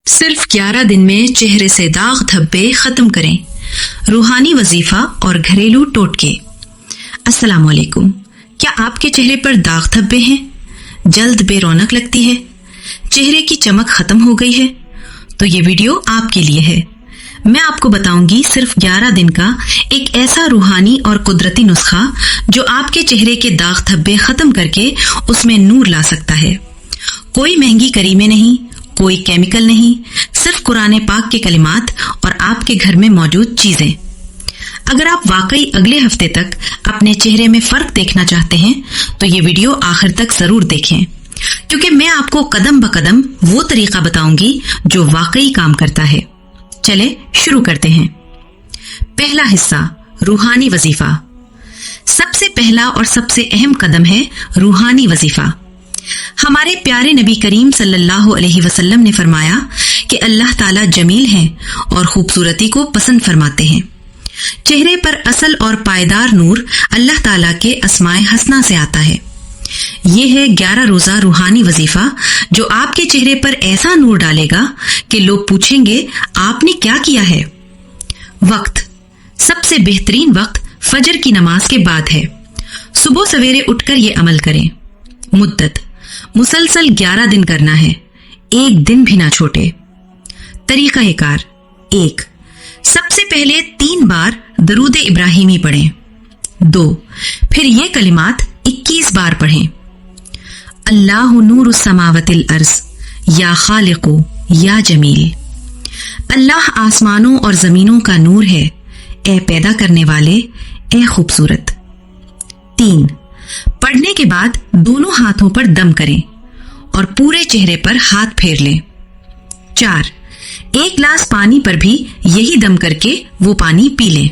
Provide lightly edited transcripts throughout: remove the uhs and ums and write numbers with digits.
सिर्फ 11 दिन में चेहरे से दाग धब्बे खत्म करें। रूहानी वजीफा और घरेलू टोटके। अस्सलाम वालेकुम। क्या आपके चेहरे पर दाग धब्बे हैं? जल्द बेरौनक लगती है? चेहरे की चमक खत्म हो गई है? तो ये वीडियो आपके लिए है। मैं आपको बताऊंगी सिर्फ 11 दिन का एक ऐसा रूहानी और कुदरती नुस्खा जो आपके चेहरे के दाग धब्बे खत्म करके उसमें नूर ला सकता है। कोई महंगी करीमें नहीं, कोई केमिकल नहीं, सिर्फ कुरान पाक के कलिमात और आपके घर में मौजूद चीजें। अगर आप वाकई अगले हफ्ते तक अपने चेहरे में फर्क देखना चाहते हैं तो ये वीडियो आखिर तक जरूर देखें, क्योंकि मैं आपको कदम ब कदम वो तरीका बताऊंगी जो वाकई काम करता है। चले शुरू करते हैं। पहला हिस्सा, रूहानी वजीफा। सबसे पहला और सबसे अहम कदम है रूहानी वजीफा। हमारे प्यारे नबी करीम सल्लल्लाहु अलैहि वसल्लम ने फरमाया कि अल्लाह ताला जमील हैं और खूबसूरती को पसंद फरमाते हैं। चेहरे पर असल और पायदार नूर अल्लाह ताला के अस्माए हसना से आता है। ये है 11 रोजा रूहानी वजीफा जो आपके चेहरे पर ऐसा नूर डालेगा कि लोग पूछेंगे आपने क्या किया है। वक्त, सबसे बेहतरीन वक्त फजर की नमाज के बाद है। सुबह सवेरे उठकर ये अमल करें। मुद्दत, मुसलसल 11 दिन करना है, एक दिन भी ना छोटे। तरीका-ए-कार, 1, सबसे पहले 3 बार दरूद इब्राहिमी पढ़ें। 2, फिर ये कलिमात 21 बार पढ़ें। अल्लाहु नूरु समावतिल अर्ज़ या खालिकु या जमील। अल्लाह आसमानों और जमीनों का नूर है, ए पैदा करने वाले, ए खूबसूरत। 3, पढ़ने के बाद दोनों हाथों पर दम करें और पूरे चेहरे पर हाथ फेर लें। 4, 1 गिलास पानी पर भी यही दम करके वो पानी पी लें।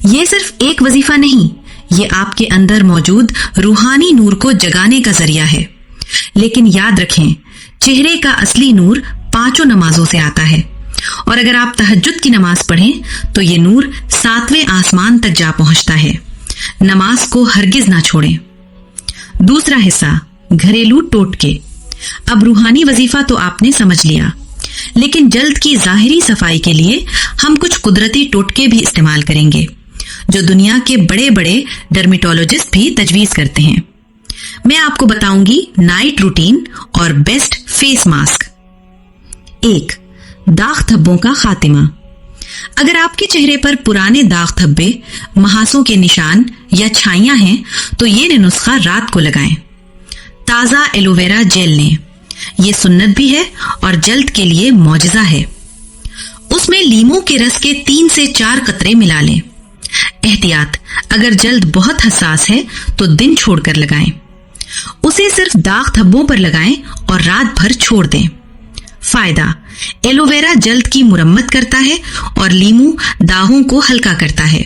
ये सिर्फ एक वजीफा नहीं, ये आपके अंदर मौजूद रूहानी नूर को जगाने का जरिया है। लेकिन याद रखें, चेहरे का असली नूर 5 नमाजों से आता है, और अगर आप तहज्जुद की नमाज पढ़ें तो ये नूर 7वें आसमान तक जा पहुंचता है। नमाज को हरगिज ना छोड़ें। दूसरा हिस्सा, घरेलू टोटके। अब रूहानी वजीफा तो आपने समझ लिया, लेकिन जल्द की जाहिरी सफाई के लिए हम कुछ कुदरती टोटके भी इस्तेमाल करेंगे जो दुनिया के बड़े बड़े डर्मेटोलॉजिस्ट भी तजवीज करते हैं। मैं आपको बताऊंगी नाइट रूटीन और बेस्ट फेस मास्क। 1, दाग धब्बों का खातिमा। अगर आपके चेहरे पर पुराने दाग धब्बे, महासों के निशान या छाइयां हैं तो ये नुस्खा रात को लगाएं। ताजा एलोवेरा जेल लें, ये सुन्नत भी है और जल्द के लिए मौजज़ा है। उसमें लीमू के रस के 3 से 4 कतरे मिला लें। एहतियात, अगर जल्द बहुत हसास है तो दिन छोड़कर लगाएं। उसे सिर्फ दाग धब्बों पर लगाएं और रात भर छोड़ दें। फायदा, एलोवेरा जल्द की मुरम्मत करता है और लीमू दागों को हल्का करता है।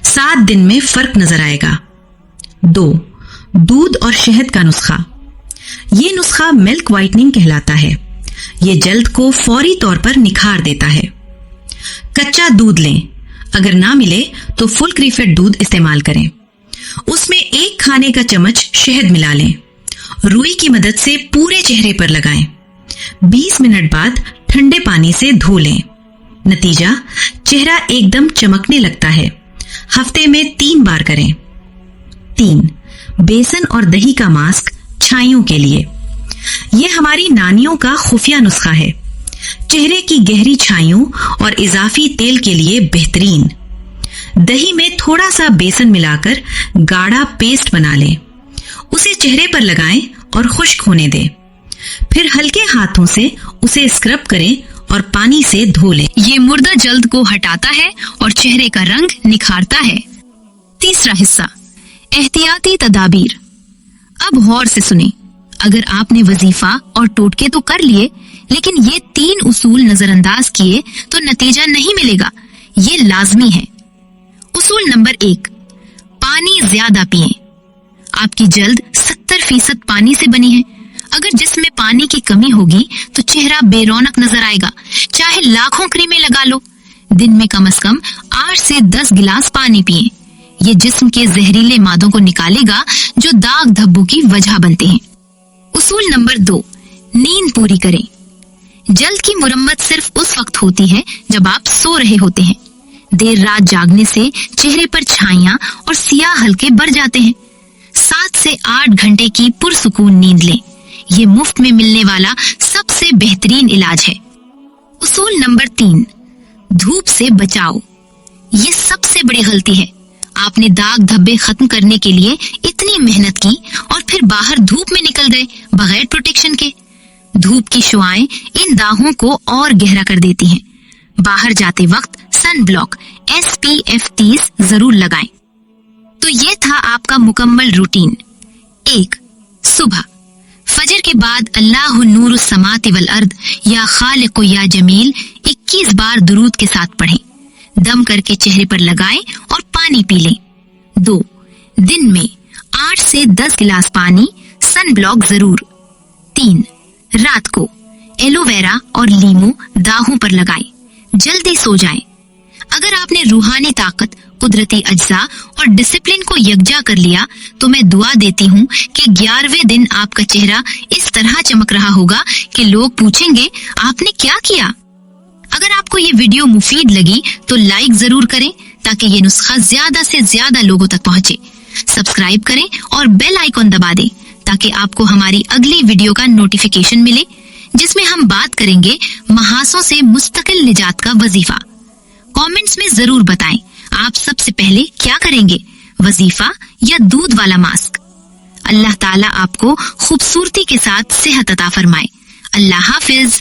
7 दिन में फर्क नजर आएगा। 2, दूध और शहद का नुस्खा। ये नुस्खा मिल्क व्हाइटनिंग कहलाता है। ये जल्द को फौरी तौर पर निखार देता है। कच्चा दूध लें, अगर ना मिले तो फुल क्रीफेड दूध इस्तेमाल करें। उसमें 1 खाने का चम्मच शहद मिला लें। रुई की मदद से पूरे चेहरे पर लगाएं। 20 मिनट बाद ठंडे पानी से धो लें। नतीजा, चेहरा एकदम चमकने लगता है। हफ्ते में 3 बार करें। 3, बेसन और दही का मास्क छाइयों के लिए। ये हमारी नानियों का खुफिया नुस्खा है। चेहरे की गहरी छाइयों और इजाफी तेल के लिए बेहतरीन। दही में थोड़ा सा बेसन मिलाकर गाढ़ा पेस्ट बना लें। उसे चेहरे पर लगाएं और खुश्क होने दें। फिर हल्के हाथों से उसे स्क्रब करें और पानी से धो लें। ये मुर्दा जल्द को हटाता है और चेहरे का रंग निखारता है। तीसरा हिस्सा, एहतियाती तदाबीर। अब गौर से सुने। अगर आपने वजीफा और टोटके तो कर लिए, लेकिन ये 3 उसूल नजरअंदाज किए तो नतीजा नहीं मिलेगा। ये लाजमी है। उसूल नंबर 1, पानी ज्यादा पिएं। आपकी जल्द 70% पानी से बनी है। अगर जिस्म में पानी की कमी होगी तो चेहरा बेरौनक नजर आएगा, चाहे लाखों क्रीमें लगा लो। दिन में कम से कम 8 से 10 गिलास पानी पिएं। ये जिस्म के जहरीले मादों को निकालेगा जो दाग धब्बों की वजह बनते हैं। उसूल नंबर 2, नींद पूरी करें। جلد کی مرمت صرف اس وقت ہوتی ہے جب آپ سو رہے ہوتے ہیں. دیر رات جاگنے سے چہرے پر چھائیاں اور سیاہ حلقے بڑھ جاتے ہیں. 7 سے 8 گھنٹے کی پرسکون نیند لیں. یہ مفت میں ملنے والا سب سے بہترین علاج ہے. اصول نمبر 3، دھوپ سے بچاؤ. یہ سب سے بڑی غلطی ہے. آپ نے داغ دھبے ختم کرنے کے لیے اتنی محنت کی اور پھر باہر دھوپ میں نکل گئے بغیر پروٹیکشن کے. دھوپ کی شعاعیں ان داغوں کو اور گہرا کر دیتی ہیں. باہر جاتے وقت سن بلاک SPF 30 ضرور لگائیں. تو یہ تھا آپ کا مکمل روٹین. 1. صبح فجر کے بعد اللہ نور السماوات والارض یا خالق یا جمیل 21 بار درود کے ساتھ پڑھیں. دم کر کے چہرے پر لگائیں اور پانی پی لیں. 2. دن میں 8 سے 10 گلاس پانی، سن بلاک ضرور. 3. رات کو ایلو ویرا اور لیمو داغوں پر لگائیں. جلدی سو جائیں. اگر آپ نے روحانی طاقت، قدرتی اجزاء اور ڈسپلن کو یکجا کر لیا تو میں دعا دیتی ہوں کہ 11ویں دن آپ کا چہرہ اس طرح چمک رہا ہوگا کہ لوگ پوچھیں گے آپ نے کیا کیا. اگر آپ کو یہ ویڈیو مفید لگی تو لائک ضرور کریں تاکہ یہ نسخہ زیادہ سے زیادہ لوگوں تک پہنچے. سبسکرائب کریں اور بیل آئیکن دبا دیں تاکہ آپ کو ہماری اگلی ویڈیو کا نوٹیفیکیشن ملے جس میں ہم بات کریں گے محاسوں سے مستقل نجات کا وظیفہ. کامنٹس میں ضرور بتائیں آپ سب سے پہلے کیا کریں گے، وظیفہ یا دودھ والا ماسک. اللہ تعالیٰ آپ کو خوبصورتی کے ساتھ صحت عطا فرمائے. اللہ حافظ.